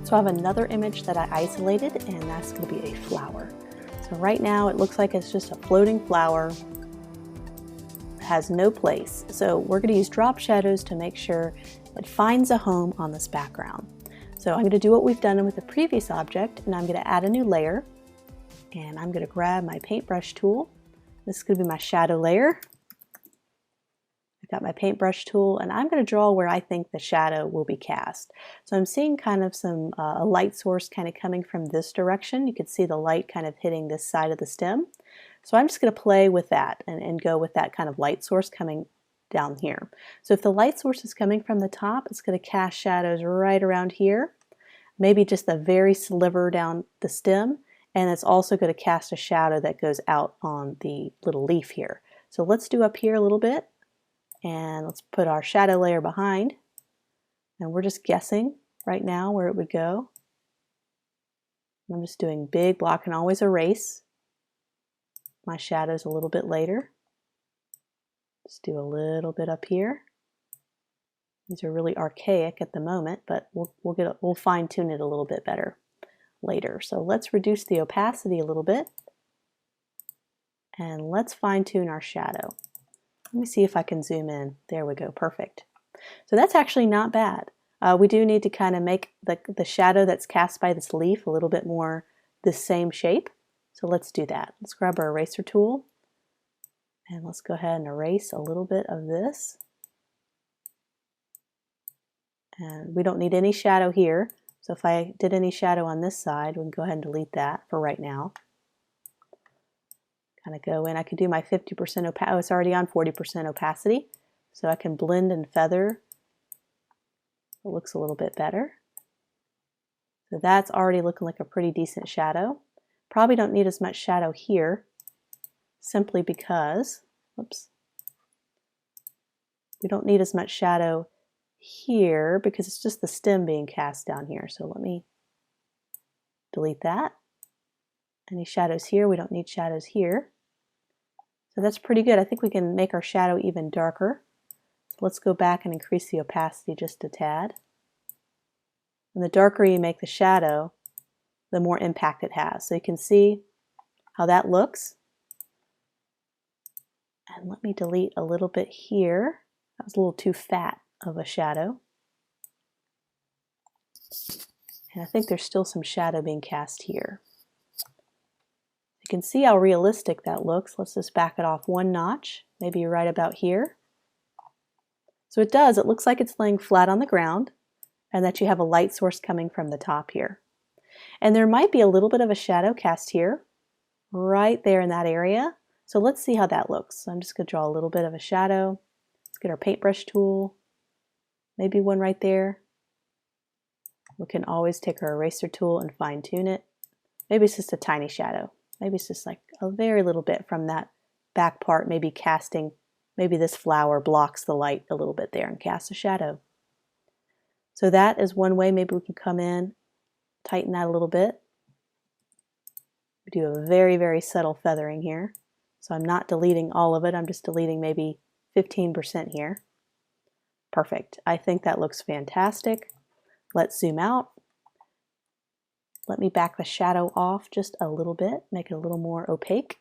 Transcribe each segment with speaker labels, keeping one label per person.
Speaker 1: So I have another image that I isolated, and that's going to be a flower. So right now it looks like it's just a floating flower. It has no place. So we're going to use drop shadows to make sure it finds a home on this background. So I'm going to do what we've done with the previous object, and I'm going to add a new layer. And I'm going to grab my paintbrush tool. This is going to be my shadow layer. I've got my paintbrush tool, and I'm going to draw where I think the shadow will be cast. So I'm seeing kind of some a light source kind of coming from this direction. You can see the light kind of hitting this side of the stem. So I'm just going to play with that and go with that kind of light source coming down here. So if the light source is coming from the top, it's going to cast shadows right around here, maybe just a very sliver down the stem, and it's also going to cast a shadow that goes out on the little leaf here. So let's do up here a little bit. And let's put our shadow layer behind, and we're just guessing right now where it would go. I'm just doing big block and always erase my shadows a little bit later. Just do a little bit up here. These are really archaic at the moment, but we'll fine tune it a little bit better later. So let's reduce the opacity a little bit, and let's fine tune our shadow. Let me see if I can zoom in. There we go, perfect. So that's actually not bad. We do need to kind of make the shadow that's cast by this leaf a little bit more the same shape. So let's do that. Let's grab our eraser tool, and let's go ahead and erase a little bit of this. And we don't need any shadow here. So if I did any shadow on this side, we can go ahead and delete that for right now. Kind of go in. I could do my 50% opacity. Oh, it's already on 40% opacity, so I can blend and feather. It looks a little bit better. So that's already looking like a pretty decent shadow. Probably don't need as much shadow here, simply because, whoops, we don't need as much shadow here because it's just the stem being cast down here. So let me delete that. Any shadows here? We don't need shadows here. So that's pretty good. I think we can make our shadow even darker. So let's go back and increase the opacity just a tad. And the darker you make the shadow, the more impact it has. So you can see how that looks. And let me delete a little bit here. That was a little too fat of a shadow. And I think there's still some shadow being cast here. You can see how realistic that looks. Let's just back it off one notch, maybe right about here. So it does, it looks like it's laying flat on the ground and that you have a light source coming from the top here. And there might be a little bit of a shadow cast here, right there in that area. So let's see how that looks. So I'm just going to draw a little bit of a shadow. Let's get our paintbrush tool, maybe one right there. We can always take our eraser tool and fine tune it. Maybe it's just a tiny shadow. Maybe it's just like a very little bit from that back part, maybe casting, maybe this flower blocks the light a little bit there and casts a shadow. So that is one way. Maybe we can come in, tighten that a little bit. We do a very, very subtle feathering here. So I'm not deleting all of it. I'm just deleting maybe 15% here. Perfect. I think that looks fantastic. Let's zoom out. Let me back the shadow off just a little bit, make it a little more opaque.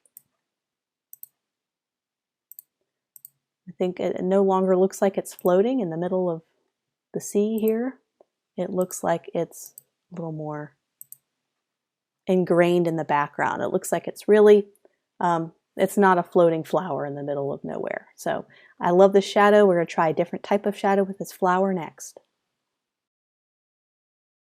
Speaker 1: I think it no longer looks like it's floating in the middle of the sea here. It looks like it's a little more ingrained in the background. It looks like it's really, it's not a floating flower in the middle of nowhere. So I love this shadow. We're going to try a different type of shadow with this flower next.